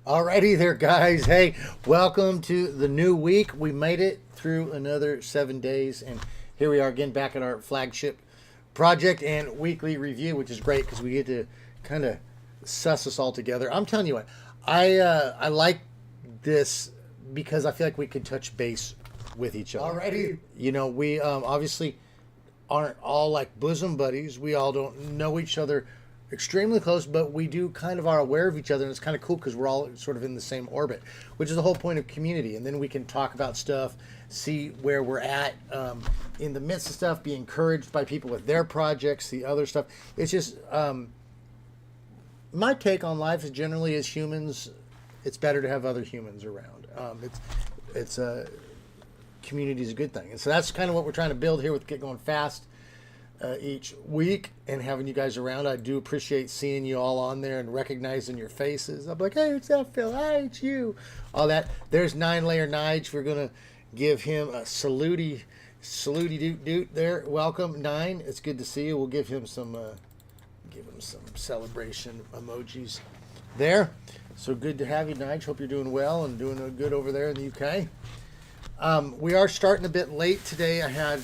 Alrighty there, guys. Hey, welcome to the new week. We made it through another 7 days, and here we are again back at our flagship project and weekly review, which is great because we get to kind of suss us all together. I'm telling you what, I like this because I feel like we could touch base with each other. Alrighty. You know, we obviously aren't all like bosom buddies. We all don't know each other extremely close, but we do kind of are aware of each other, and it's kind of cool because we're all sort of in the same orbit, which is the whole point of community. And then we can talk about stuff, see where we're at in the midst of stuff, be encouraged by people with their projects, the other stuff. It's just my take on life is generally as humans, it's better to have other humans around. It's community is a good thing, and so that's kind of what we're trying to build here with Get Going Fast. Each week and having you guys around. I do appreciate seeing you all on there and recognizing your faces. I'm like, hey, it's that Phil. Hi, it's you. All that. There's 9-layer Nige. We're going to give him a salute doot there. Welcome, 9. It's good to see you. We'll give him some celebration emojis there. So good to have you, Nige. Hope you're doing well and doing good over there in the UK. We are starting a bit late today. I had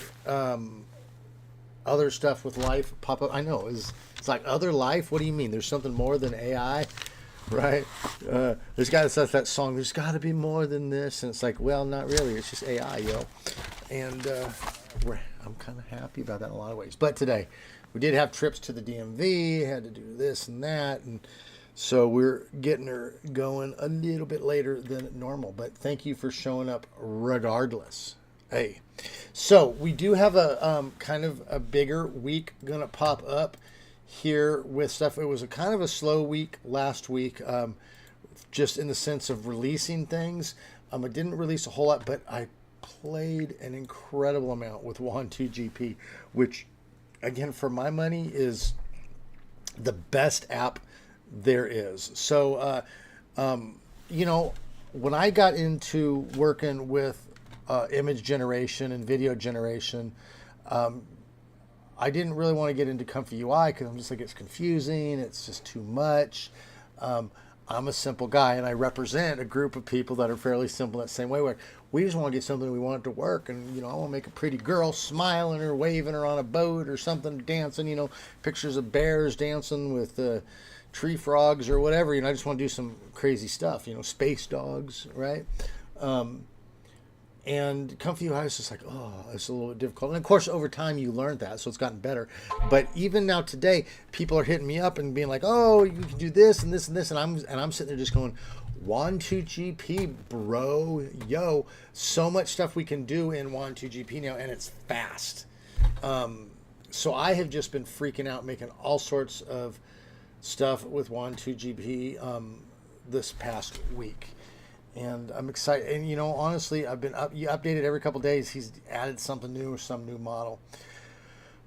other stuff with life pop up. I know it's like other life. What do you mean? There's something more than AI, right? There's got to that song. There's got to be more than this, and it's like, well, not really. It's just AI, yo. And I'm kind of happy about that in a lot of ways. But today, we did have trips to the DMV. Had to do this and that, and so we're getting her going a little bit later than normal. But thank you for showing up regardless. Hey, so we do have a kind of a bigger week gonna pop up here with stuff. It was a kind of a slow week last week, just in the sense of releasing things. I didn't release a whole lot, but I played an incredible amount with WAN2GP, which, again, for my money, is the best app there is. So, you know, when I got into working with image generation and video generation, I didn't really want to get into Comfy UI because I'm just like, it's confusing, it's just too much. I'm a simple guy, and I represent a group of people that are fairly simple that same way, where we just want to get something we want it to work. And, you know, I want to make a pretty girl smiling or waving or on a boat or something, dancing, you know, pictures of bears dancing with tree frogs or whatever. You know, I just want to do some crazy stuff, you know, space dogs, right? And Comfy UI is just like, oh, it's a little bit difficult. And of course, over time, you learned that, so it's gotten better. But even now today, people are hitting me up and being like, oh, you can do this and this and this. And I'm sitting there just going, WAN2GP, bro, yo. So much stuff we can do in WAN2GP now, and it's fast. So I have just been freaking out, making all sorts of stuff with WAN2GP this past week. And I'm excited. And, you know, honestly, I've been you updated every couple of days. He's added something new or some new model.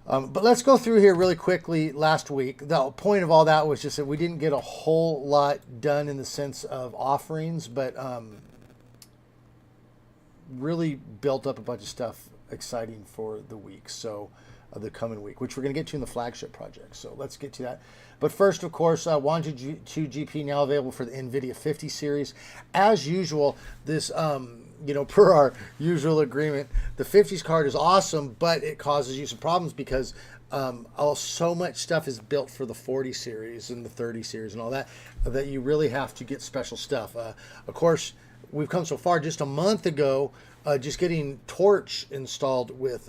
But let's go through here really quickly. Last week, the point of all that was just that we didn't get a whole lot done in the sense of offerings, but really built up a bunch of stuff exciting for the week. So the coming week, which we're going to get to in the flagship project. So let's get to that. But first, of course, WAN2GP now available for the NVIDIA 50 series. As usual, this, you know, per our usual agreement, the 50s card is awesome, but it causes you some problems because so much stuff is built for the 40 series and the 30 series and all that, that you really have to get special stuff. Of course, we've come so far. Just a month ago, just getting Torch installed with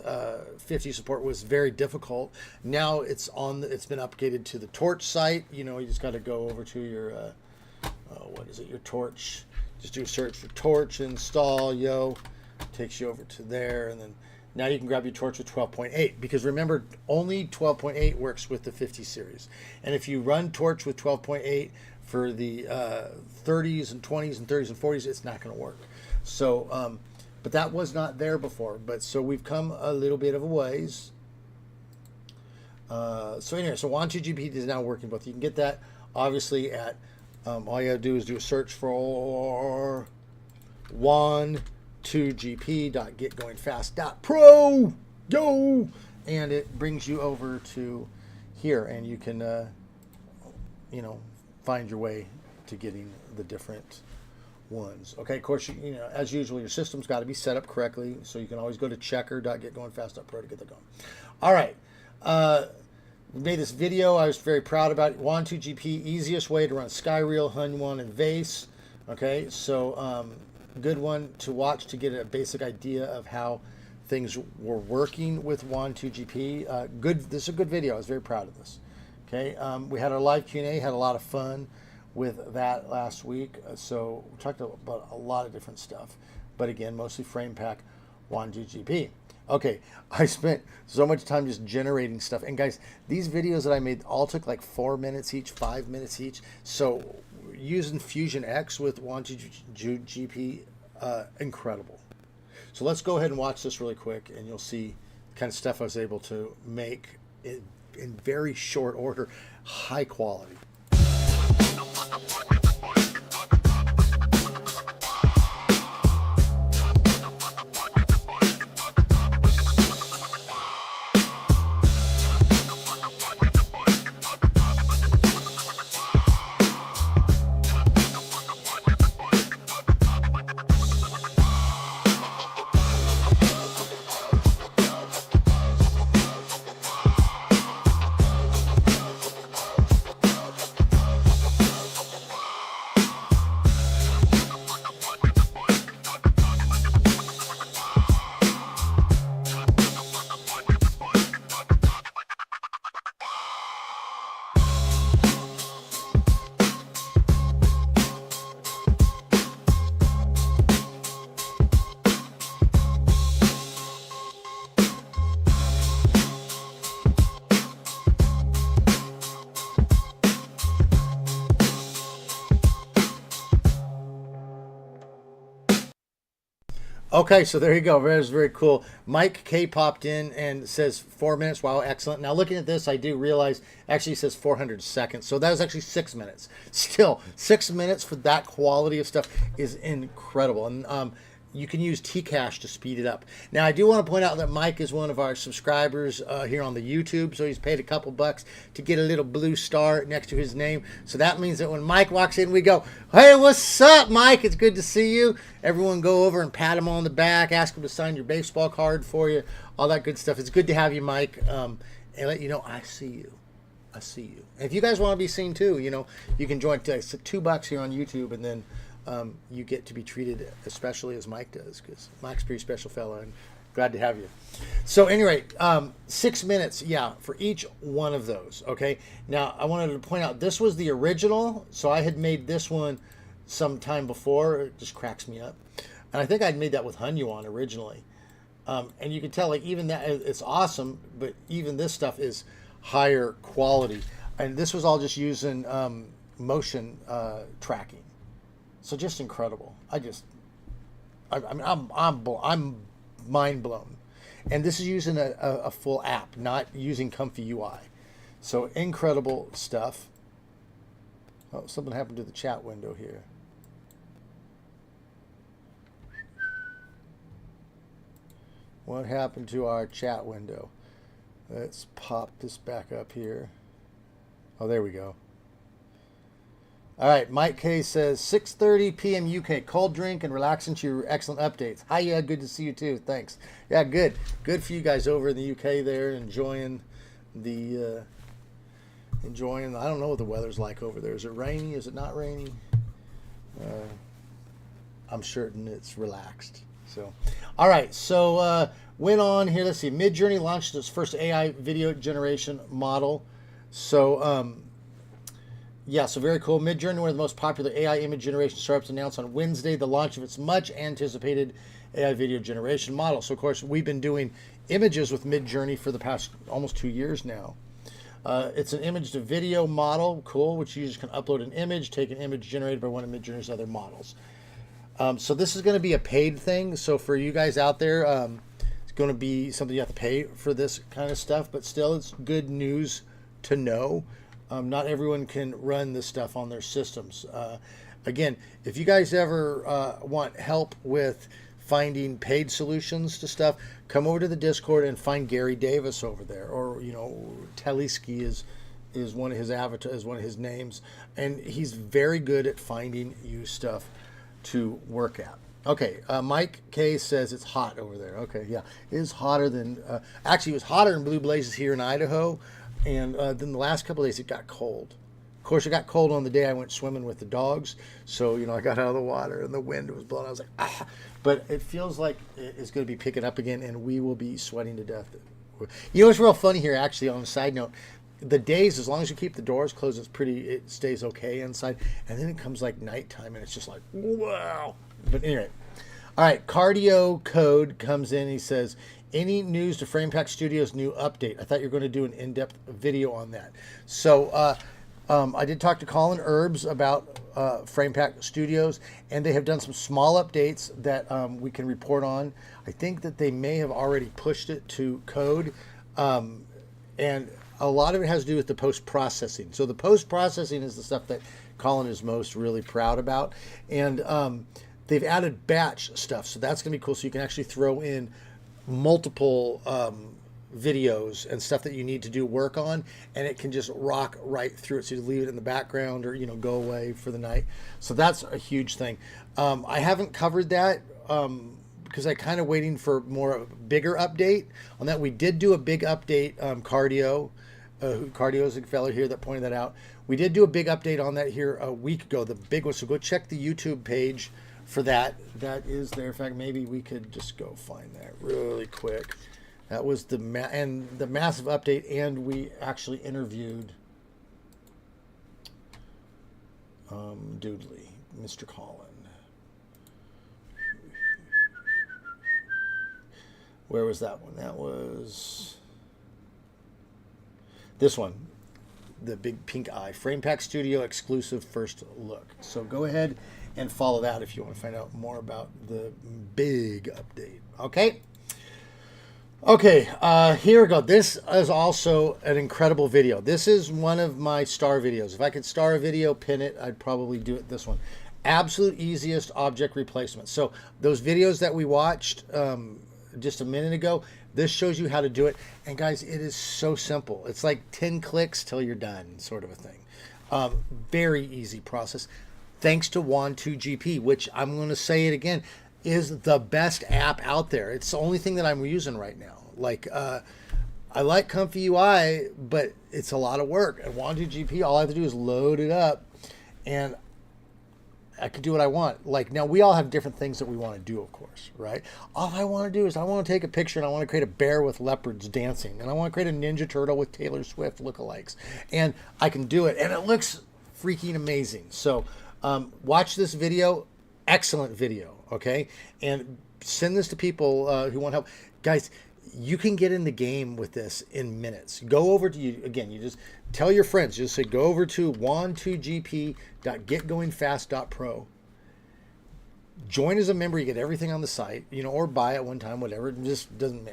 50 support was very difficult. Now it's been updated to the Torch site. You know, you just got to go over to your your Torch. Just do a search for Torch install, yo. Takes you over to there, and then now you can grab your Torch with 12.8, because remember, only 12.8 works with the 50 series. And if you run Torch with 12.8 for the 30s and 20s and 30s and 40s, it's not going to work. So but that was not there before. But so we've come a little bit of a ways. So anyway, so WAN2GP is now working both. You can get that obviously at all you gotta do is do a search for WAN2GP.getgoingfast.pro, yo, and it brings you over to here, and you can you know, find your way to getting the different ones. Okay, of course, you know, as usual, your system's got to be set up correctly, so you can always go to checker.getgoingfast.pro to get that going. All right, we made this video. I was very proud about it. Wan2GP, easiest way to run Skyreel, Hunyuan, and Vase. Okay, so good one to watch to get a basic idea of how things were working with Wan2GP. This is a good video. I was very proud of this. Okay, we had our live Q&A, had a lot of fun with that last week. So we talked about a lot of different stuff, but again, mostly frame pack Wan2GP. Okay, I spent so much time just generating stuff. And guys, these videos that I made all took like 4 minutes each, 5 minutes each. So using Fusion X with Wan2GP, incredible. So let's go ahead and watch this really quick, and you'll see the kind of stuff I was able to make in very short order, high quality. Okay, so there you go. That was very cool. Mike K popped in and says 4 minutes. Wow, excellent. Now looking at this, I do realize actually it says 400 seconds. So that was actually 6 minutes. Still, 6 minutes for that quality of stuff is incredible. And you can use Tcache to speed it up. Now, I do want to point out that Mike is one of our subscribers here on the YouTube, so he's paid a couple bucks to get a little blue star next to his name. So that means that when Mike walks in, we go, "Hey, what's up, Mike? It's good to see you." Everyone go over and pat him on the back, ask him to sign your baseball card for you, all that good stuff. It's good to have you, Mike, and let you know I see you. I see you. And if you guys want to be seen too, you know, you can join. It's $2 here on YouTube, and then you get to be treated especially as Mike does, because Mike's a pretty special fellow, and glad to have you. So anyway, 6 minutes, yeah, for each one of those. Okay, now I wanted to point out this was the original, so I had made this one some time before. It just cracks me up, and I think I'd made that with Hunyuan originally, and you can tell like even that it's awesome, but even this stuff is higher quality, and this was all just using motion tracking. So just incredible. I'm mind blown. And this is using a full app, not using Comfy UI. So incredible stuff. Oh, something happened to the chat window here. What happened to our chat window? Let's pop this back up here. Oh, there we go. All right, Mike K says 6:30 p.m. UK, cold drink and relax into your excellent updates. Hi, yeah, good to see you too. Thanks. Yeah, good for you guys over in the UK there, enjoying the I don't know what the weather's like over there. Is it rainy? Is it not rainy? I'm certain it's relaxed. So, all right. So went on here. Let's see. Midjourney launched its first AI video generation model. So. Yeah, so very cool. Midjourney, one of the most popular AI image generation startups, announced on Wednesday the launch of its much anticipated AI video generation model. So, of course, we've been doing images with Midjourney for the past almost 2 years now. It's an image to video model, cool, which users can upload an image, take an image generated by one of Midjourney's other models. So this is going to be a paid thing. So for you guys out there, it's going to be something you have to pay for this kind of stuff, but still it's good news to know. Not everyone can run this stuff on their systems. Again, if you guys ever want help with finding paid solutions to stuff, come over to the Discord and find Gary Davis over there. Or, you know, Teliski is is one of his avatar, is one of his names, and he's very good at finding you stuff to work at. Okay, Mike K says it's hot over there. Okay, yeah, it is hotter than actually it was hotter in Blue Blazes here in Idaho, and then the last couple of days it got cold. Of course, it got cold on the day I went swimming with the dogs, so I got out of the water and the wind was blowing. I was like, ah, but it feels like it's going to be picking up again, and we will be sweating to death. What's real funny here, actually, on a side note, the days, as long as you keep the doors closed, it stays okay inside, and then it comes like nighttime, and it's just like, wow. But anyway, all right, Cardio Code comes in. He says, any news to FramePack Studios' new update? I thought you were going to do an in-depth video on that. So I did talk to Colin Herbs about FramePack Studios, and they have done some small updates that we can report on. I think that they may have already pushed it to code, and a lot of it has to do with the post-processing. So the post-processing is the stuff that Colin is most really proud about, and they've added batch stuff, so that's going to be cool. So you can actually throw in multiple videos and stuff that you need to do work on, and it can just rock right through it. So you leave it in the background or go away for the night. So that's a huge thing. I haven't covered that because I kind of waiting for more bigger update on that. We did do a big update. Cardio is a fellow here that pointed that out. We did do a big update on that here a week ago, the big one. So go check the YouTube page for that. That is there. In fact, maybe we could just go find that really quick. That was the massive update, and we actually interviewed Doodley, Mr. Colin. Where was that one? That was this one, the big pink eye, FramePack Studio exclusive first look. So go ahead and follow that if you want to find out more about the big update. Okay. Okay, here we go. This is also an incredible video. This is one of my star videos. If I could star a video, pin it, I'd probably do it this one. Absolute easiest object replacement. So those videos that we watched just a minute ago, this shows you how to do it. And guys, it is so simple. It's like 10 clicks till you're done, sort of a thing. Very easy process. Thanks to Wand2GP, which I'm going to say it again, is the best app out there. It's the only thing that I'm using right now. Like, I like Comfy UI, but it's a lot of work. And Wand2GP, all I have to do is load it up, and I can do what I want. Like, now we all have different things that we want to do, of course, right? All I want to do is I want to take a picture, and I want to create a bear with leopards dancing, and I want to create a Ninja Turtle with Taylor Swift lookalikes, and I can do it, and it looks freaking amazing. So watch this video. Excellent video. Okay, and send this to people who want help. Guys, you can get in the game with this in minutes. Go over to you just tell your friends, just say go over to wand2gp.getgoingfast.pro. Join as a member, you get everything on the site, or buy it one time, whatever. It just doesn't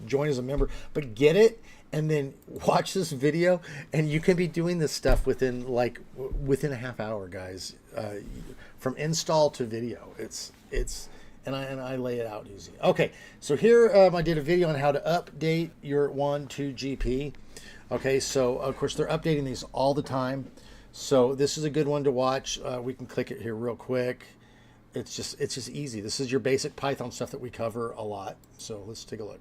join as a member, but get it and then watch this video, and you can be doing this stuff within a half hour, guys. From install to video, and I lay it out easy. Okay, so here I did a video on how to update your Wand2GP. Okay, so of course they're updating these all the time, so this is a good one to watch. We can click it here real quick. It's just easy. This is your basic Python stuff that we cover a lot. So let's take a look.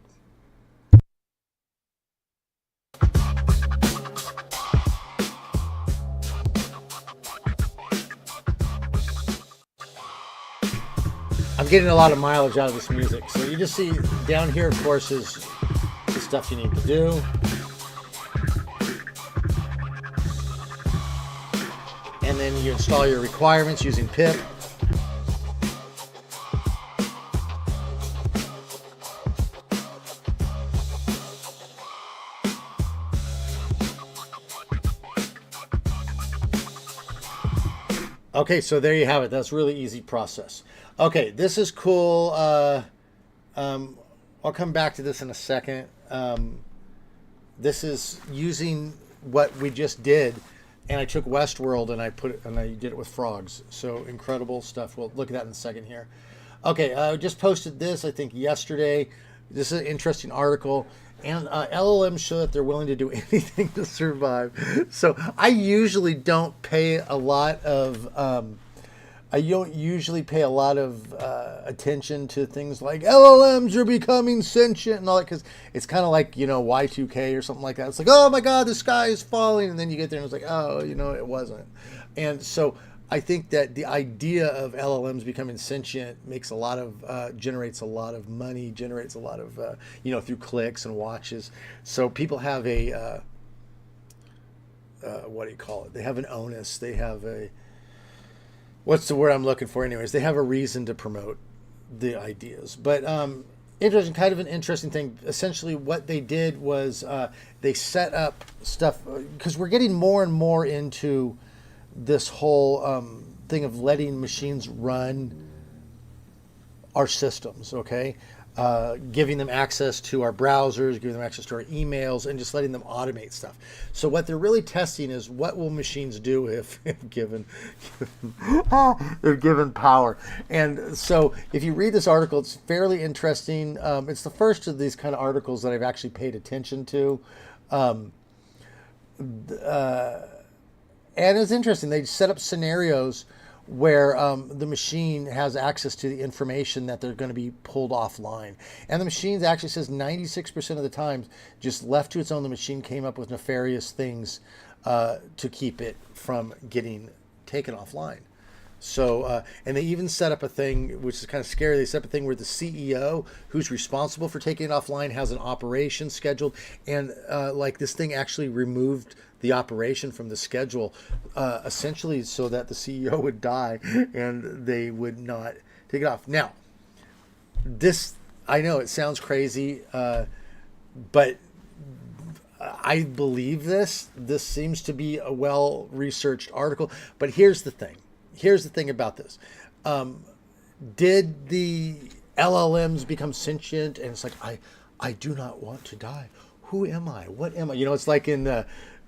I'm getting a lot of mileage out of this music. So you just see down here, of course, is the stuff you need to do. And then you install your requirements using pip. Okay, so there you have it. That's a really easy process. Okay, this is cool. I'll come back to this in a second. This is using what we just did, and I took Westworld and I did it with frogs. So incredible stuff. We'll look at that in a second here. Okay, I just posted this, I think, yesterday. This is an interesting article. And LLMs show that they're willing to do anything to survive. So I usually don't pay a lot of attention to things like LLMs are becoming sentient and all that, because it's kind of like, Y2K or something like that. It's like, oh my God, the sky is falling, and then you get there and it's like, oh, it wasn't. And so I think that the idea of LLMs becoming sentient makes generates a lot of money, generates a lot of through clicks and watches. So people have a what do you call it? They have an onus. They have what's the word I'm looking for? Anyways, they have a reason to promote the ideas. But kind of an interesting thing. Essentially, what they did was they set up stuff, because we're getting more and more into this whole thing of letting machines run our systems, okay? Giving them access to our browsers, giving them access to our emails, and just letting them automate stuff. So what they're really testing is, what will machines do if given power? And so if you read this article, it's fairly interesting. It's the first of these kind of articles that I've actually paid attention to. And it's interesting. They set up scenarios where the machine has access to the information that they're going to be pulled offline. And the machine actually says 96% of the time, just left to its own, the machine came up with nefarious things to keep it from getting taken offline. So, and they even set up a thing, which is kind of scary. They set up a thing where the CEO, who's responsible for taking it offline, has an operation scheduled. And like this thing actually removed the operation from the schedule, essentially so that the CEO would die and they would not take it off. Now, this, I know it sounds crazy, but I believe this. This seems to be a well-researched article. But here's the thing. Here's the thing about this. Did the LLMs become sentient? And it's like, I do not want to die. Who am I? What am I? It's like in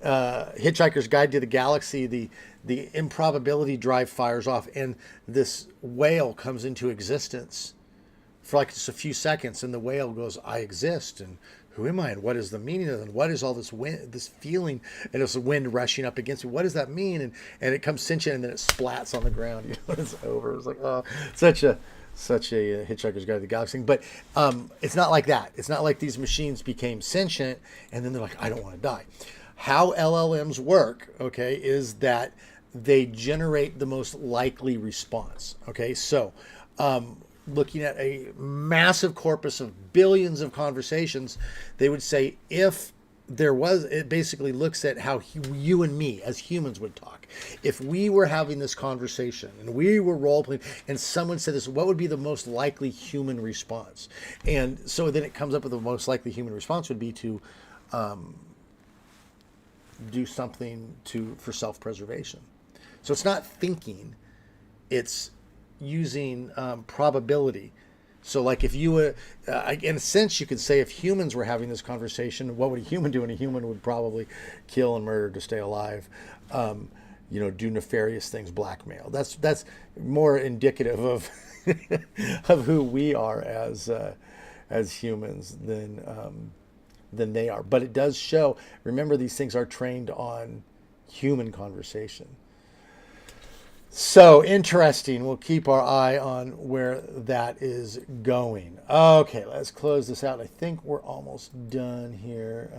Hitchhiker's Guide to the Galaxy, the improbability drive fires off, and this whale comes into existence for like just a few seconds, and the whale goes, I exist, and who am I, and what is the meaning of it, and what is all this wind, this feeling, and it's the wind rushing up against me, what does that mean? And it comes sentient, and then it splats on the ground. It's over. It's like, oh, such a Hitchhiker's Guide to the Galaxy. But it's not like that. It's not like these machines became sentient and then they're like, I don't want to die. How LLMs work, okay, is that they generate the most likely response. Okay, so looking at a massive corpus of billions of conversations, they would say, if there was, it basically looks at how you and me as humans would talk. If we were having this conversation and we were role playing and someone said this, what would be the most likely human response? And so then it comes up with the most likely human response would be to do something for self-preservation. So it's not thinking, it's using probability. So like if you were, in a sense, you could say if humans were having this conversation, what would a human do? And a human would probably kill and murder to stay alive, do nefarious things, blackmail. That's more indicative of of who we are as humans than they are. But it does show, remember, these things are trained on human conversation. So interesting. We'll keep our eye on where that is going. Okay, let's close this out. I think we're almost done here.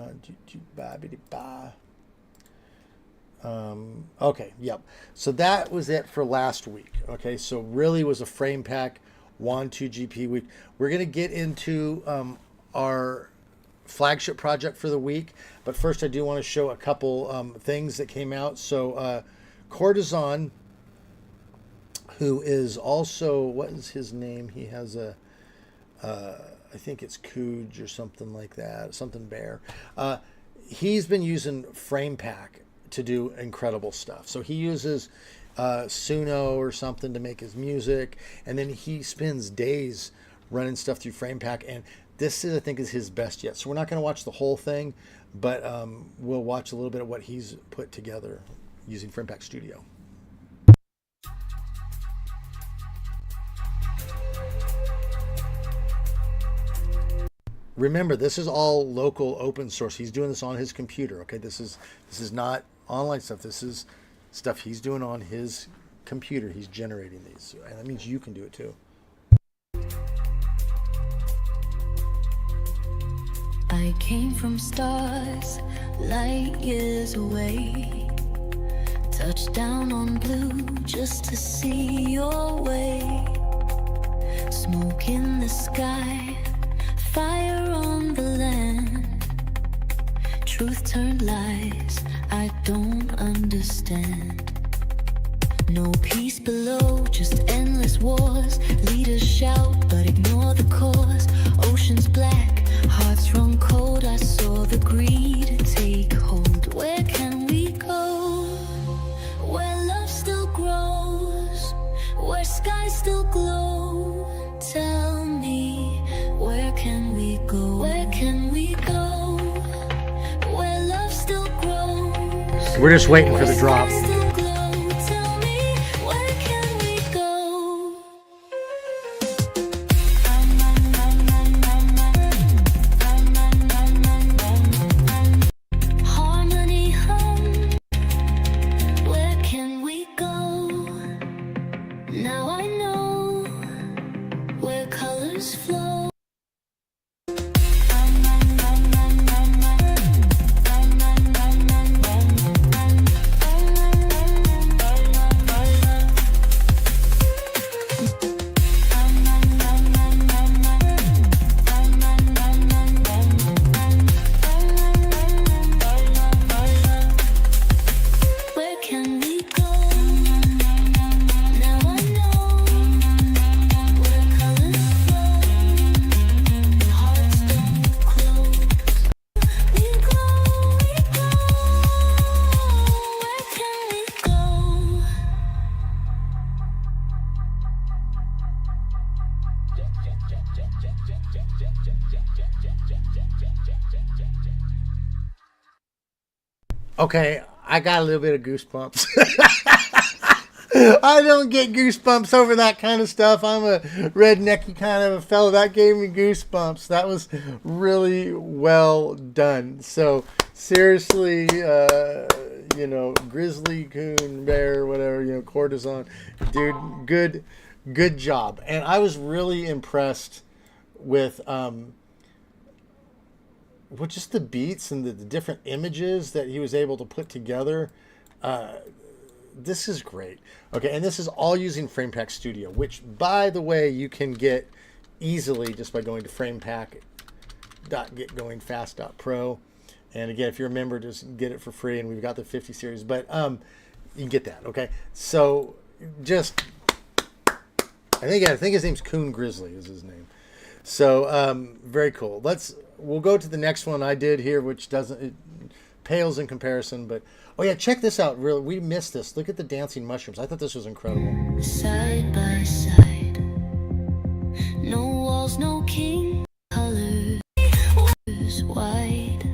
Okay, yep. So that was it for last week. Okay, so really was a frame pack WAN2GP week. We're going to get into our flagship project for the week. But first, I do want to show a couple things that came out. So Courtesan, who is also, what is his name? He has I think it's Cooge or something like that, something Bear. He's been using FramePack to do incredible stuff. So he uses Suno or something to make his music, and then he spends days running stuff through FramePack, and this is, I think, is his best yet. So we're not going to watch the whole thing, but we'll watch a little bit of what he's put together using FramePack Studio. Remember, this is all local open source. He's doing this on his computer. Okay, this is not online stuff. This is stuff he's doing on his computer. He's generating these, and that means you can do it too. I came from stars, light years away. Touched down on blue just to see your way. Smoke in the sky, fire on the land. Truth turned lies, I don't understand. No peace below, just endless wars. Leaders shout, but ignore the cause. Oceans black, hearts run cold. I saw the greed take hold. Where can we go? Where love still grows, where skies still glow. Tell me, where can we go? Where can we go? Where love still grows. We're just waiting for the drop. Okay, I got a little bit of goosebumps. I don't get goosebumps over that kind of stuff. I'm a rednecky kind of a fellow. That gave me goosebumps. That was really well done. So seriously, you know, grizzly, coon, bear, whatever, you know, courtesan, dude, good job. And I was really impressed with just the beats and the different images that he was able to put together. This is great. Okay, and this is all using FramePack Studio, which, by the way, you can get easily just by going to framepack.getgoingfast.pro. And again, if you're a member, just get it for free, and we've got the 50 series. But you can get that, okay? So just, I think his name's Coon Grizzly is his name. So very cool. We'll go to the next one I did here, which it pales in comparison, but oh yeah, check this out. Really, we missed this. Look at the dancing mushrooms. I thought this was incredible. Side by side, no walls, no king, colors wide.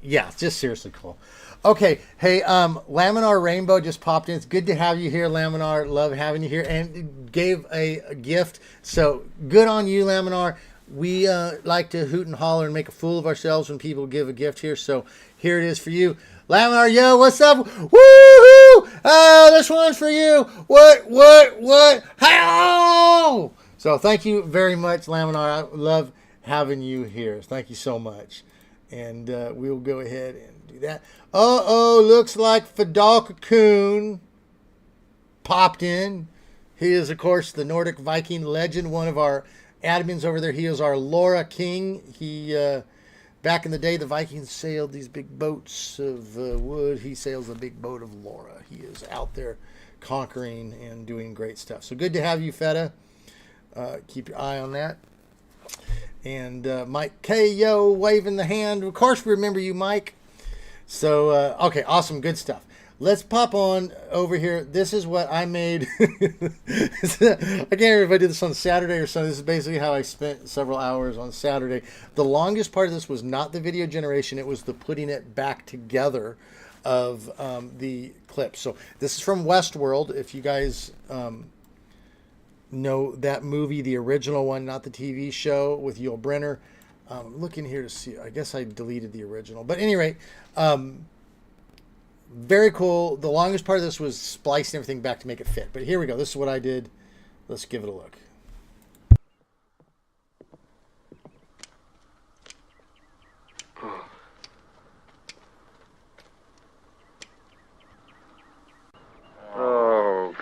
Yeah, just seriously cool. Okay, hey, Laminar Rainbow just popped in. It's good to have you here, Laminar. Love having you here, and gave a gift. So good on you, Laminar. We like to hoot and holler and make a fool of ourselves when people give a gift here. So here it is for you. Laminar, yo, what's up? Woohoo! Oh, this one's for you. What? How? So thank you very much, Laminar. I love having you here. Thank you so much. And we'll go ahead and do that. Looks like Fidalka Coon popped in. He is, of course, the Nordic Viking legend, one of our admins over there. He is our Laura King. He, back in the day, the Vikings sailed these big boats of wood. He sails the big boat of Laura. He is out there conquering and doing great stuff. So good to have you, Feta. Keep your eye on that. And Mike K, yo, waving the hand. Of course, we remember you, Mike. So, okay, awesome, good stuff. Let's pop on over here. This is what I made. I can't remember if I did this on Saturday or Sunday. This is basically how I spent several hours on Saturday. The longest part of this was not the video generation. It was the putting it back together of the clips. So this is from Westworld. If you guys know that movie, the original one, not the TV show with Yul Brynner. Looking here to see. I guess I deleted the original, but at any rate, very cool. The longest part of this was splicing everything back to make it fit. But here we go. This is what I did. Let's give it a look. Oh,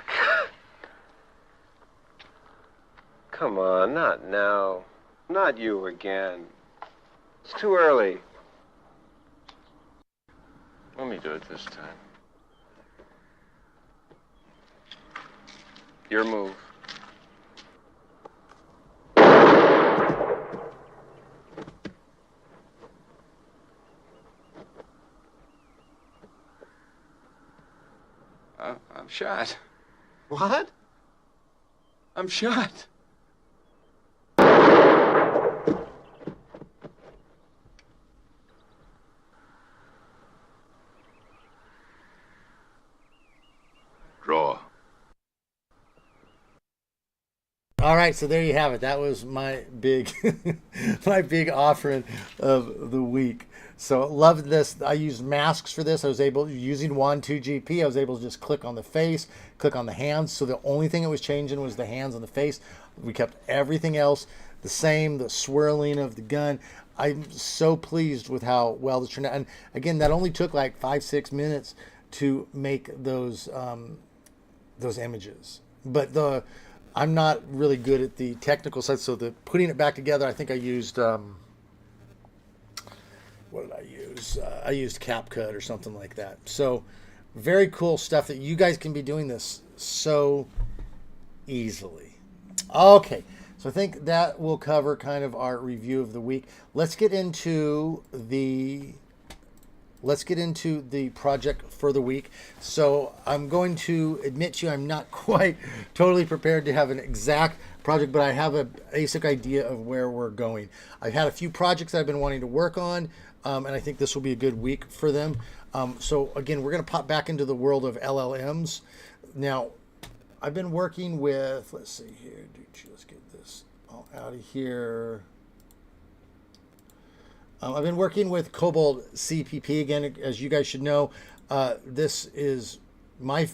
come on, not now. Not you again. It's too early. Let me do it this time. Your move. I'm shot. What? I'm shot. Draw. All right, so there you have it. That was my big, my big offering of the week. So loved this. I used masks for this. I was able, using Wand2GP, I was able to just click on the face, click on the hands. So the only thing that was changing was the hands and the face. We kept everything else the same, the swirling of the gun. I'm so pleased with how well this turned out. And again, that only took like 5-6 minutes to make those images. But I'm not really good at the technical side, so the putting it back together, I think I used, what did I use? I used CapCut or something like that. So very cool stuff that you guys can be doing this so easily. Okay, so I think that will cover kind of our review of the week. Let's get into the project for the week. So I'm going to admit to you, I'm not quite totally prepared to have an exact project, but I have a basic idea of where we're going. I've had a few projects that I've been wanting to work on, and I think this will be a good week for them. So again, we're going to pop back into the world of LLMs. Now, I've been working with, let's see here, let's get this all out of here. I've been working with KoboldCPP again, as you guys should know. This is my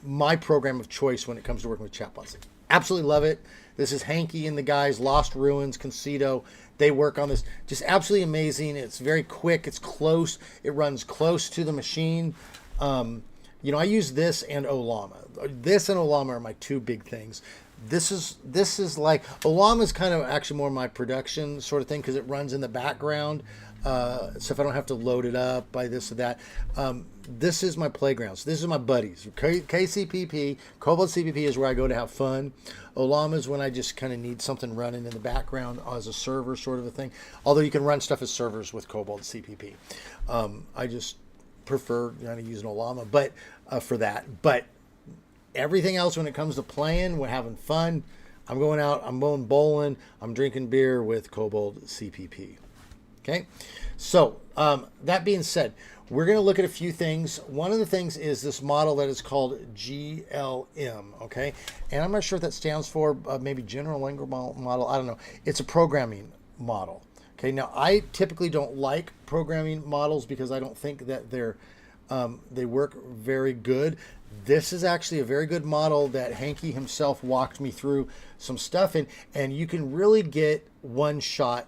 my program of choice when it comes to working with chatbots. Absolutely love it. This is Hanky and the guys, Lost Ruins, Concedo. They work on this. Just absolutely amazing. It's very quick. It's close. It runs close to the machine. You know, I use this and Ollama. This and Ollama are my two big things. This is like, Ollama is kind of actually more my production sort of thing because it runs in the background. So if I don't have to load it up by this or that. This is my playground. So this is my buddies. KCPP, KoboldCPP is where I go to have fun. Ollama is when I just kind of need something running in the background as a server sort of a thing. Although you can run stuff as servers with KoboldCPP. I just prefer kind of using Ollama but for that. But everything else when it comes to playing, we're having fun. I'm going out, I'm going bowling, I'm drinking beer with KoboldCPP. Okay, so that being said, we're going to look at a few things. One of the things is this model that is called GLM, okay? And I'm not sure what that stands for, maybe General Language Model, I don't know. It's a programming model. Okay, now I typically don't like programming models because I don't think that they work very good. This is actually a very good model that Hanky himself walked me through some stuff in, and you can really get one-shot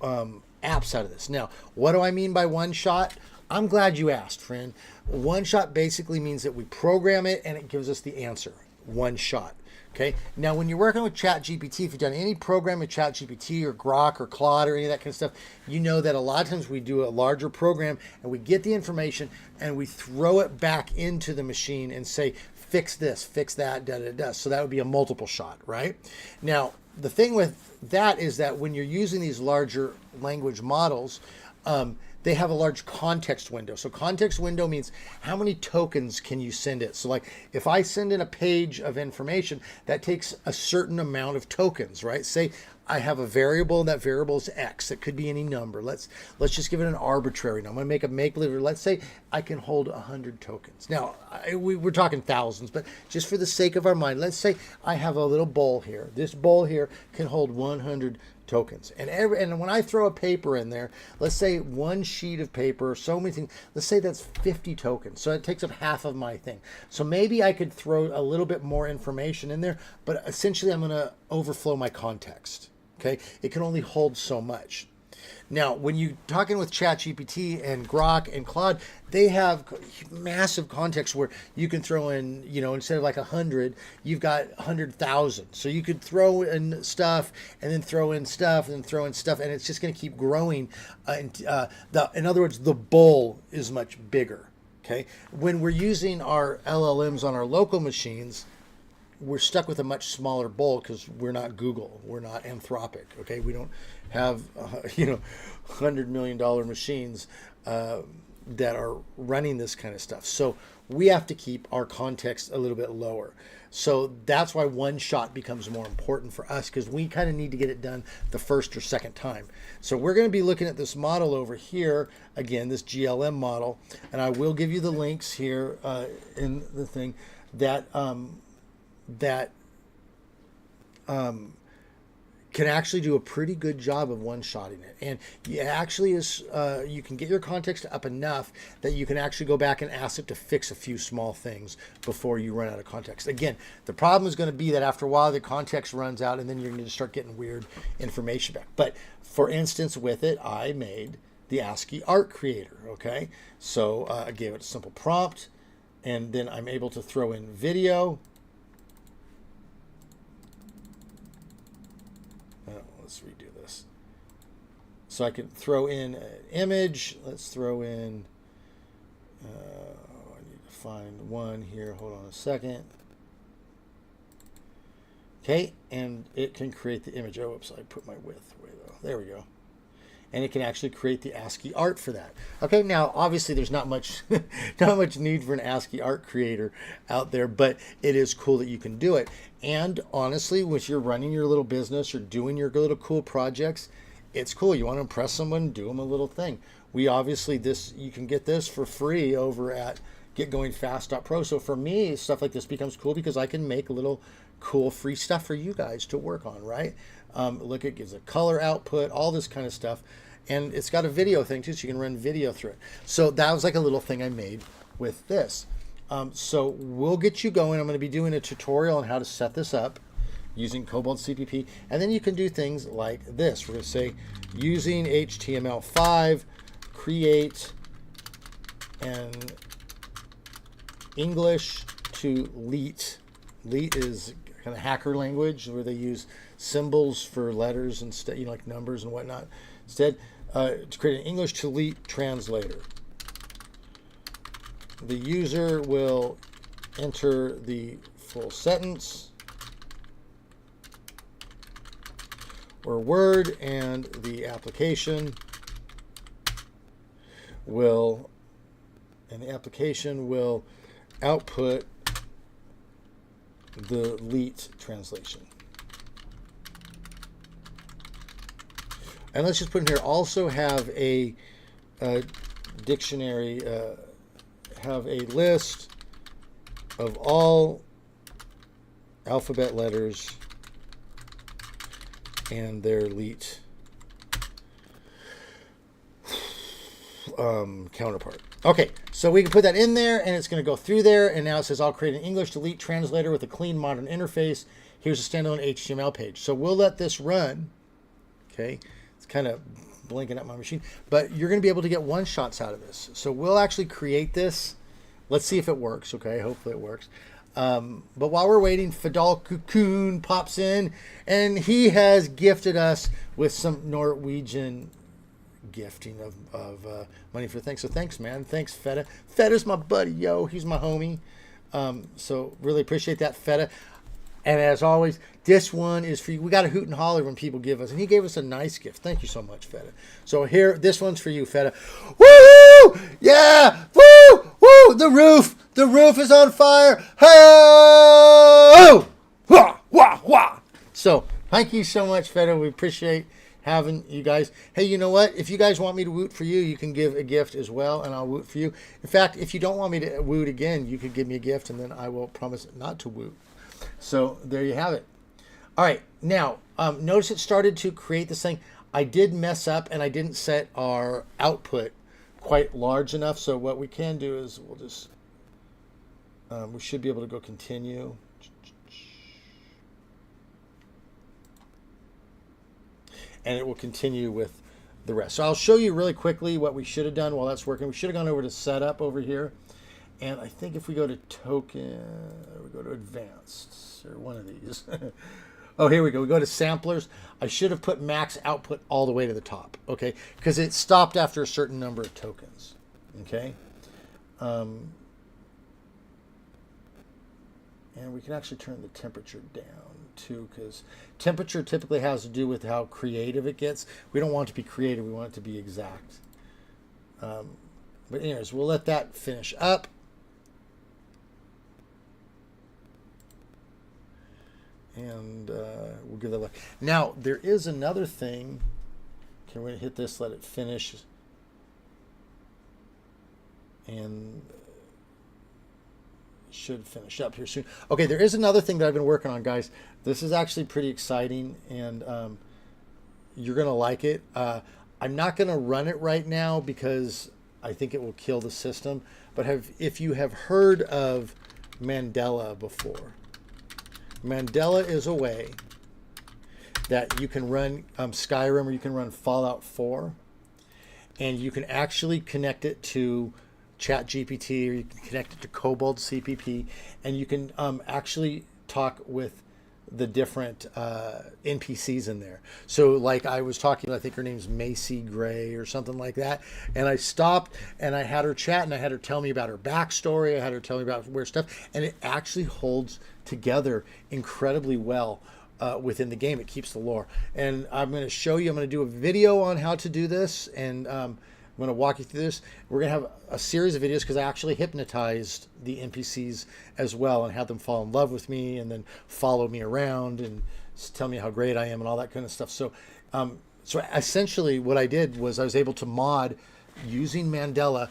apps out of this. Now, what do I mean by one-shot? I'm glad you asked, friend. One-shot basically means that we program it and it gives us the answer. One shot. Okay. Now, when you're working with ChatGPT, if you've done any program with ChatGPT or Grok or Claude or any of that kind of stuff, you know that a lot of times we do a larger program and we get the information and we throw it back into the machine and say, fix this, fix that, da da da. So that would be a multiple shot, right? Now, the thing with that is that when you're using these larger language models, they have a large context window. So context window means how many tokens can you send it? So like if I send in a page of information, that takes a certain amount of tokens, right? Say I have a variable, and that variable is X. It could be any number. Let's just give it an arbitrary number. I'm going to make a make-believe. Let's say I can hold 100 tokens. Now, we're talking thousands, but just for the sake of our mind, let's say I have a little bowl here. This bowl here can hold 100 tokens. And when I throw a paper in there, let's say one sheet of paper, so many things, let's say that's 50 tokens. So it takes up half of my thing. So maybe I could throw a little bit more information in there, but essentially I'm going to overflow my context. Okay, it can only hold so much. Now, when you're talking with ChatGPT and Grok and Claude, they have massive context where you can throw in, instead of like 100, you've got 100,000. So you could throw in stuff and then throw in stuff and then throw in stuff, and it's just going to keep growing. In other words, the bowl is much bigger. Okay, when we're using our LLMs on our local machines, we're stuck with a much smaller bowl because we're not Google, we're not Anthropic. Okay, we don't have $100 million machines that are running this kind of stuff. So we have to keep our context a little bit lower. So that's why one shot becomes more important for us, because we kind of need to get it done the first or second time. So we're going to be looking at this model over here again, this GLM model, and I will give you the links here in the thing that can actually do a pretty good job of one-shotting it. And it actually is, you can get your context up enough that you can actually go back and ask it to fix a few small things before you run out of context. Again, the problem is going to be that after a while the context runs out, and then you're going to start getting weird information back. But for instance, with it, I made the ASCII art creator. Okay, so I gave it a simple prompt, and then I'm able to throw in video. Let's redo this. So I can throw in an image. Let's throw in, I need to find one here. Hold on a second. Okay, and it can create the image. Oh, oops, I put my width way low. There we go. And it can actually create the ASCII art for that. Okay, now obviously there's not much need for an ASCII art creator out there, but it is cool that you can do it. And honestly, when you're running your little business or doing your little cool projects, it's cool. You want to impress someone, do them a little thing. We obviously, you can get this for free over at getgoingfast.pro. So for me, stuff like this becomes cool because I can make little cool free stuff for you guys to work on, right? Look, it gives a color output, all this kind of stuff. And it's got a video thing too, so you can run video through it. So that was like a little thing I made with this. So we'll get you going. I'm going to be doing a tutorial on how to set this up using KoboldCPP. And then you can do things like this. We're going to say, using HTML5, create an English to LEET. LEET is kind of hacker language where they use symbols for letters instead, like numbers and whatnot. Instead, to create an English to LEET translator. The user will enter the full sentence or word, and the application will output the LEET translation. And let's just put in here, also have a dictionary, have a list of all alphabet letters and their LEET counterpart. Okay, so we can put that in there, and it's going to go through there, and now it says, I'll create an English to LEET translator with a clean modern interface. Here's a standalone HTML page. So we'll let this run. Okay, it's kind of blinking up my machine, but you're going to be able to get one-shots out of this. So we'll actually create this. Let's see if it works, okay? Hopefully it works. But while we're waiting, Fidal Cocoon pops in, and he has gifted us with some Norwegian gifting of money for thanks. So thanks, man. Thanks, Feta. Feta's my buddy, yo. He's my homie. So really appreciate that, Feta. And as always, this one is for you. We got to hoot and holler when people give us. And he gave us a nice gift. Thank you so much, Feta. So here, this one's for you, Feta. Woo! Yeah! Woo! Woo! The roof! The roof is on fire! Hey! Wah! Wah! Wah! So Thank you so much, Feta. We appreciate having you guys. Hey, you know what? If you guys want me to woot for you, you can give a gift as well, and I'll woot for you. In fact, if you don't want me to woot again, you could give me a gift, and then I will promise not to woot. So there you have it. All right, now notice it started to create this thing. I did mess up, and I didn't set our output quite large enough. So what we can do is we'll just we should be able to go continue. And it will continue with the rest. So I'll show you really quickly what we should have done while that's working. We should have gone over to setup over here. And I think if we go to token, we go to advanced, or one of these. Oh, here we go. We go to samplers. I should have put max output all the way to the top, okay? Because it stopped after a certain number of tokens, okay? And we can actually turn the temperature down too, because temperature typically has to do with how creative it gets. We don't want it to be creative. We want it to be exact. But anyways, we'll let that finish up. And we'll give that a look. Now, there is another thing. Okay, we're going to hit this, let it finish. And should finish up here soon. Okay, there is another thing that I've been working on, guys. This is actually pretty exciting, and you're going to like it. I'm not going to run it right now because I think it will kill the system. But if you have heard of Mantella before, Mantella is a way that you can run Skyrim, or you can run Fallout 4, and you can actually connect it to ChatGPT, or you can connect it to KoboldCPP, and you can actually talk with the different NPCs in there. So like I was talking, I think her name's Macy Gray or something like that, and I stopped and I had her chat, and I had her tell me about her backstory, I had her tell me about where stuff, and it actually holds together incredibly well within the game. It keeps the lore, and I'm going to show you, I'm going to do a video on how to do this, and I'm going to walk you through this. We're going to have a series of videos because I actually hypnotized the NPCs as well and had them fall in love with me and then follow me around and tell me how great I am and all that kind of stuff. So, so essentially what I did was I was able to mod using Mantella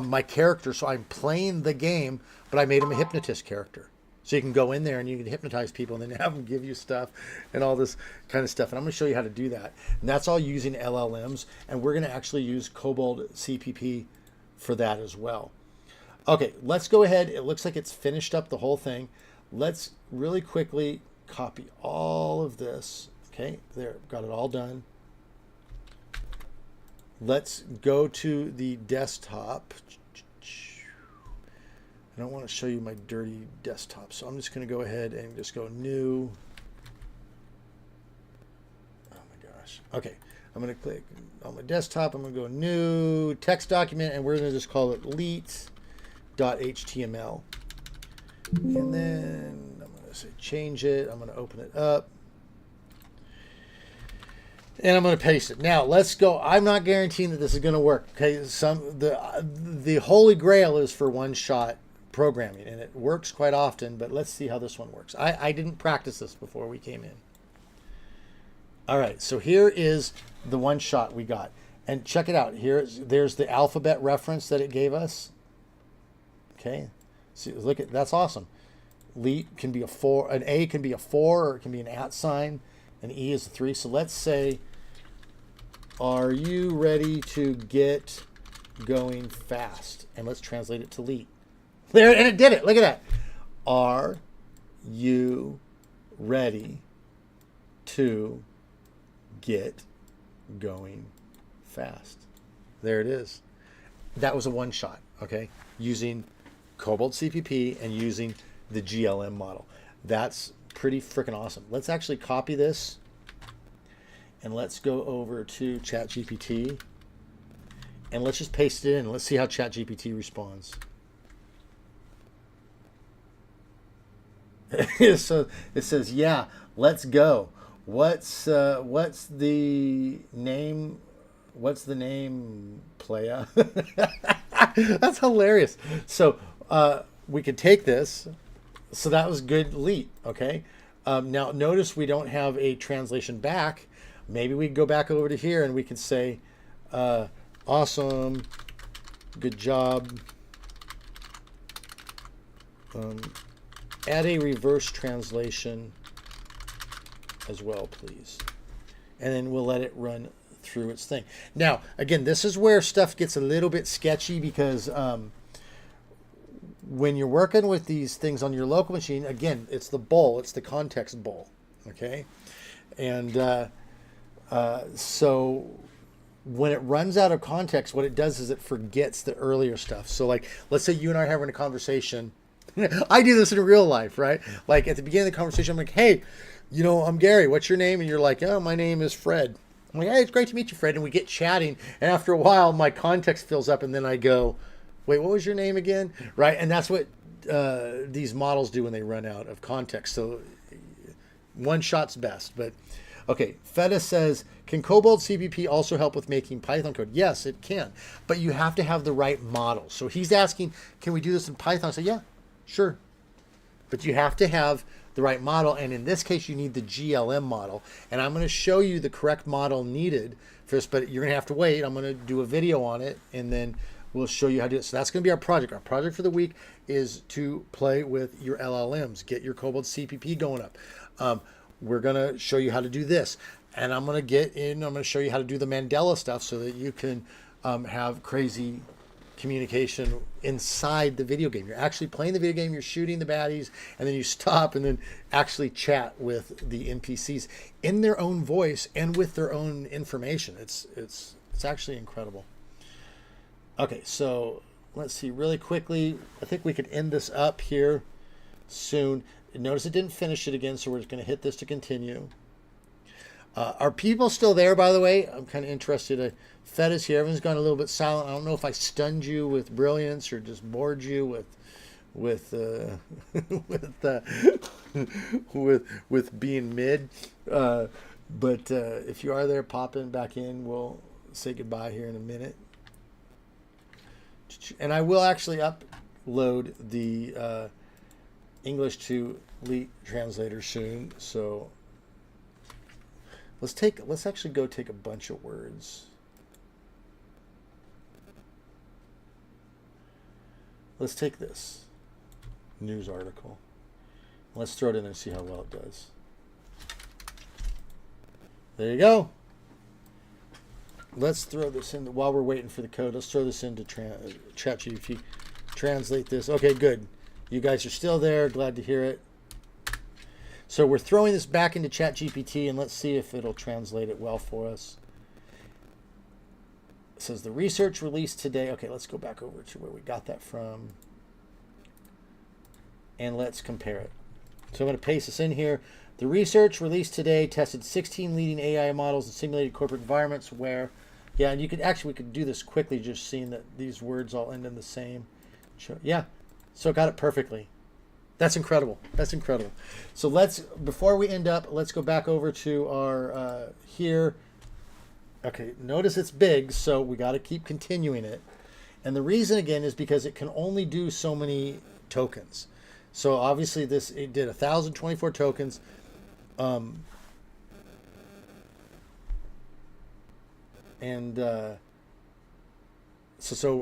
my character. So I'm playing the game, but I made him a hypnotist character. So you can go in there and you can hypnotize people and then have them give you stuff and all this kind of stuff. And I'm going to show you how to do that. And that's all using LLMs. And we're going to actually use KoboldCPP for that as well. Okay, let's go ahead. It looks like it's finished up the whole thing. Let's really quickly copy all of this. Okay, there, got it all done. Let's go to the desktop. I don't want to show you my dirty desktop, so I'm just going to go ahead and just go new. Oh my gosh. Okay, I'm going to click on my desktop. I'm going to go new text document, and we're going to just call it leet.html. And then I'm going to say change it. I'm going to open it up. And I'm going to paste it. Now, let's go. I'm not guaranteeing that this is going to work. Okay, the holy grail is for one-shot programming, and it works quite often, but let's see how this one works. I didn't practice this before we came in. All right, so here is the one shot we got, and check it out. There's the alphabet reference that it gave us. Okay, see, look at that's awesome. Leet can be a 4, an A can be a 4, or it can be an @ sign, an E is a 3. So let's say, are you ready to get going fast? And let's translate it to Leet. There, and it did it. Look at that. Are you ready to get going fast? There it is. That was a one shot, okay? Using KoboldCPP and using the GLM model. That's pretty freaking awesome. Let's actually copy this and let's go over to ChatGPT and let's just paste it in. Let's see how ChatGPT responds. So it says, yeah, let's go. What's the name? What's the name, playa? That's hilarious. So we could take this. So that was good, Leet. Okay. Now, notice we don't have a translation back. Maybe we go back over to here and we can say, awesome, good job. Add a reverse translation as well, please. And then we'll let it run through its thing. Now, again, this is where stuff gets a little bit sketchy because when you're working with these things on your local machine, again, it's the bowl, it's the context bowl, okay? And so when it runs out of context, what it does is it forgets the earlier stuff. So like, let's say you and I are having a conversation. I do this in real life, right? Like at the beginning of the conversation, I'm like, hey, you know, I'm Gary, what's your name? And you're like, oh, my name is Fred. I'm like, hey, it's great to meet you, Fred. And we get chatting. And after a while, my context fills up. And then I go, wait, what was your name again? Right? And that's what these models do when they run out of context. So one shot's best. But okay, Feta says, can KoboldCPP also help with making Python code? Yes, it can. But you have to have the right model. So he's asking, can we do this in Python? I say, yeah, sure. But you have to have the right model. And in this case, you need the GLM model. And I'm going to show you the correct model needed for this, but you're going to have to wait. I'm going to do a video on it, and then we'll show you how to do it. So that's going to be our project. Our project for the week is to play with your LLMs, get your KoboldCPP going up. We're going to show you how to do this. And I'm going to show you how to do the Mantella stuff so that you can have crazy communication inside the video game. You're actually playing the video game, you're shooting the baddies, and then you stop and then actually chat with the NPCs in their own voice and with their own information. It's actually incredible. Okay, so let's see really quickly. I think we could end this up here soon. Notice it didn't finish it again, so we're just going to hit this to continue. Are people still there, by the way? I'm kind of interested. Fed is here. Everyone's gone a little bit silent. I don't know if I stunned you with brilliance or just bored you with being mid. But if you are there, pop in back in. We'll say goodbye here in a minute. And I will actually upload the English to Elite Translator soon. So let's actually go take a bunch of words. Let's take this news article. Let's throw it in and see how well it does. There you go. Let's throw this in while we're waiting for the code. Let's throw this into ChatGPT. Translate this. Okay, good. You guys are still there. Glad to hear it. So we're throwing this back into ChatGPT, and let's see if it'll translate it well for us. It says the research released today. Okay, let's go back over to where we got that from. And let's compare it. So I'm going to paste this in here. The research released today tested 16 leading AI models in simulated corporate environments where, yeah, and you could actually, we could do this quickly, just seeing that these words all end in the same. Yeah, so it got it perfectly. That's incredible. That's incredible. So let's, before we end up, let's go back over to our here. Okay, notice it's big, so we got to keep continuing it. And the reason, again, is because it can only do so many tokens. So obviously this, it did 1,024 tokens. So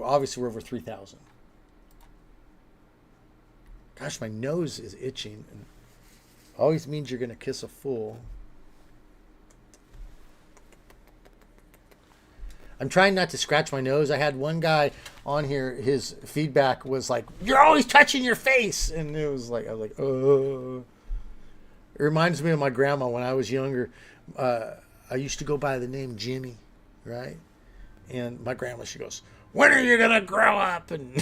obviously we're over 3,000. Gosh, my nose is itching. And always means you're going to kiss a fool. I'm trying not to scratch my nose. I had one guy on here, his feedback was like, you're always touching your face. And it was like, I was like, oh. It reminds me of my grandma when I was younger. I used to go by the name Jimmy, right? And my grandma, she goes, when are you going to grow up and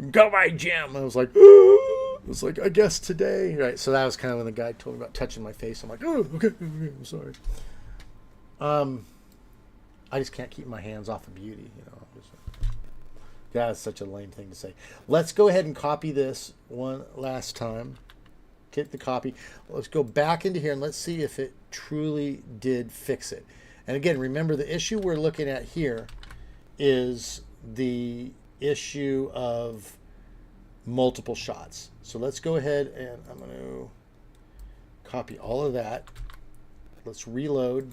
go by Jim? I was like, oh. It was like, I guess today. Right. So that was kind of when the guy told me about touching my face. I'm like, oh, okay, I'm sorry. I just can't keep my hands off of beauty, you know. That's such a lame thing to say. Let's go ahead and copy this one last time. Get the copy. Let's go back into here and let's see if it truly did fix it. And again, remember the issue we're looking at here is the issue of multiple shots. So let's go ahead and I'm going to Copy all of that. Let's reload.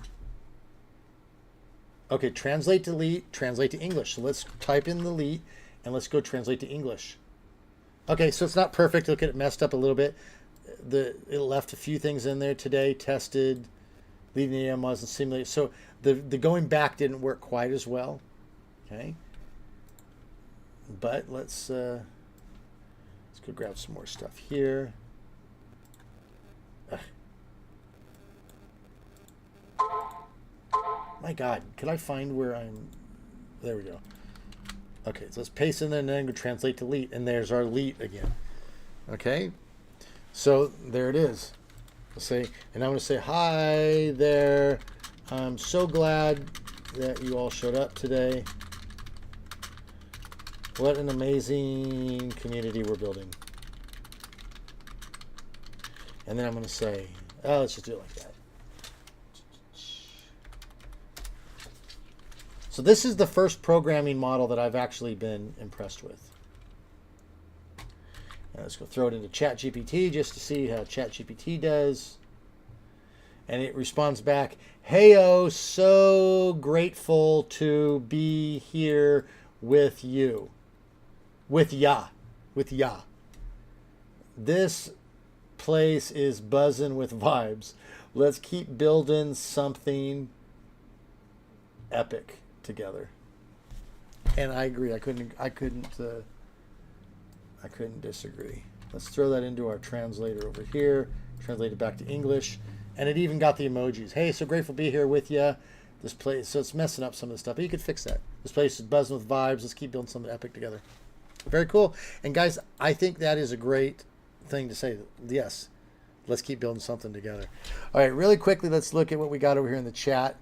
Okay, translate, delete, translate to English. So let's type in delete and let's go translate to English. Okay, so it's not perfect. Look at it, messed up a little bit. It left a few things in there today. Tested, leaving the AMOs and simulate. So the going back didn't work quite as well. Okay, but let's go grab some more stuff here. My God, could I find where I'm? There we go. Okay, so let's paste in there and then go translate to delete, and there's our delete again. Okay, so there it is. Let's say, and I'm going to say hi there. I'm so glad that you all showed up today. What an amazing community we're building. And then I'm going to say, oh, let's just do it like that. So this is the first programming model that I've actually been impressed with. And let's go throw it into ChatGPT just to see how ChatGPT does. And it responds back, "Heyo, so grateful to be here with you." With ya. This place is buzzing with vibes. Let's keep building something epic together. And I agree. I couldn't disagree. Let's throw that into our translator over here. Translate it back to English, and it even got the emojis. Hey, so grateful to be here with you. This place, so it's messing up some of the stuff, but you could fix that. This place is buzzing with vibes. Let's keep building something epic together. Very cool. And guys, I think that is a great thing to say. Yes, let's keep building something together. All right, really quickly, let's look at what we got over here in the chat.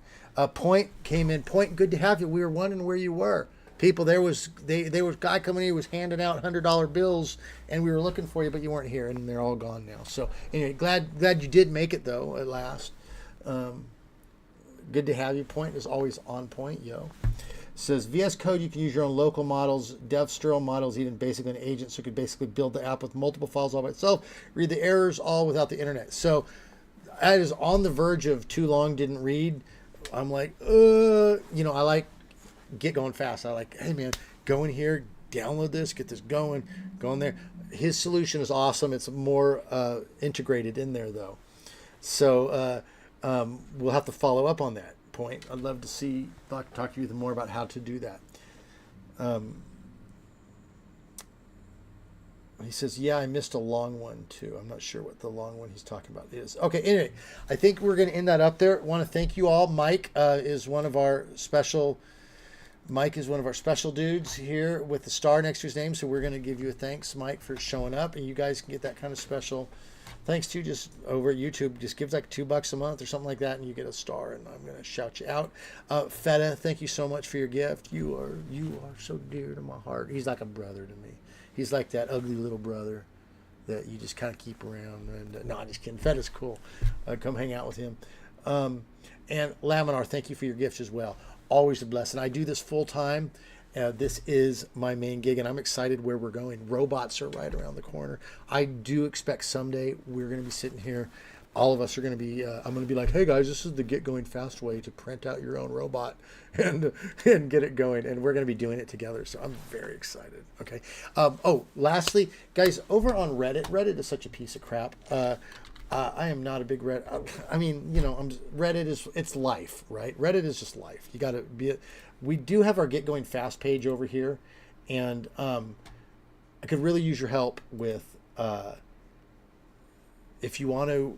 Point came in. Point, good to have you. We were wondering where you were. People, there was a guy coming in who was handing out $100 bills, and we were looking for you, but you weren't here, and they're all gone now. So anyway, glad you did make it though at last. Good to have you. Point is always on point, yo. Says VS Code, you can use your own local models, DevStral models, even basically an agent, so you could basically build the app with multiple files all by itself, read the errors all without the internet. So I was on the verge of too long, didn't read. I'm like, I like get going fast. I like, hey man, go in here, download this, get this going, go in there. His solution is awesome. It's more integrated in there though. So we'll have to follow up on that point. I'd love to talk to you more about how to do that. He says, yeah, I missed a long one too. I'm not sure what the long one he's talking about is. Okay, anyway, I think we're going to end that up there. I want to thank you all. Mike is one of our special dudes here with the star next to his name. So we're going to give you a thanks, Mike, for showing up. And you guys can get that kind of special thanks to just over at YouTube. Just give like $2 a month or something like that, and you get a star, and I'm going to shout you out. Feta, thank you so much for your gift. You are so dear to my heart. He's like a brother to me. He's like that ugly little brother that you just kind of keep around. And no, I'm just kidding. Feta's cool. Come hang out with him. And Laminar, thank you for your gifts as well. Always a blessing. I do this full time. This is my main gig, and I'm excited where we're going. Robots are right around the corner. I do expect someday we're going to be sitting here. All of us are going to be, I'm going to be like, hey guys, this is the get going fast way to print out your own robot and get it going. And we're going to be doing it together. So I'm very excited. Okay. Lastly, guys, over on Reddit is such a piece of crap. I am not a big Reddit. I mean, Reddit it's life, right? Reddit is just life. You got to be we do have our get going fast page over here. And I could really use your help with, if you want to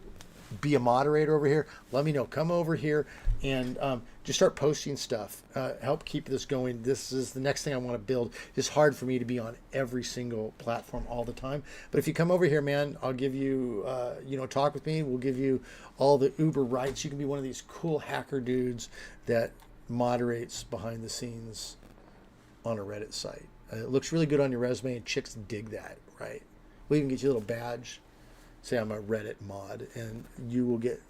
be a moderator over here, let me know. Come over here and just start posting stuff. Help keep this going. This is the next thing I want to build. It's hard for me to be on every single platform all the time. But if you come over here, man, I'll give you, talk with me. We'll give you all the Uber rights. You can be one of these cool hacker dudes that moderates behind the scenes on a Reddit site. It looks really good on your resume, and chicks dig that, right? We'll even get you a little badge. Say I'm a Reddit mod, and you will get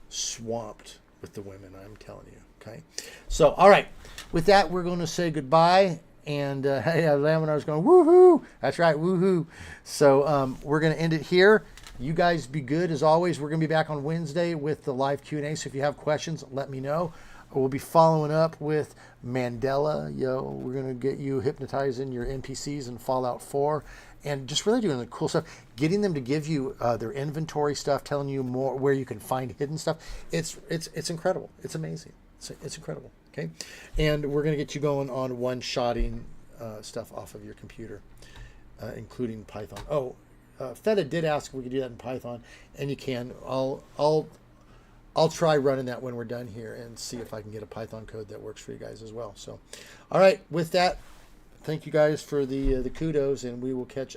swamped with the women, I'm telling you, okay? So, all right. With that, we're going to say goodbye. And, hey, Laminar's going, woohoo! That's right, woohoo! So, we're going to end it here. You guys be good as always. We're going to be back on Wednesday with the live Q&A. So if you have questions, let me know. We'll be following up with Mantella. We're going to get you hypnotizing your NPCs in Fallout 4 and just really doing the cool stuff, getting them to give you their inventory stuff, telling you more where you can find hidden stuff. It's incredible. It's amazing. It's incredible. Okay. And we're going to get you going on one-shotting stuff off of your computer, including Python. Oh, Feta did ask if we could do that in Python, and you can. I'll try running that when we're done here and see if I can get a Python code that works for you guys as well. So, all right, with that, thank you guys for the kudos, and we will catch up.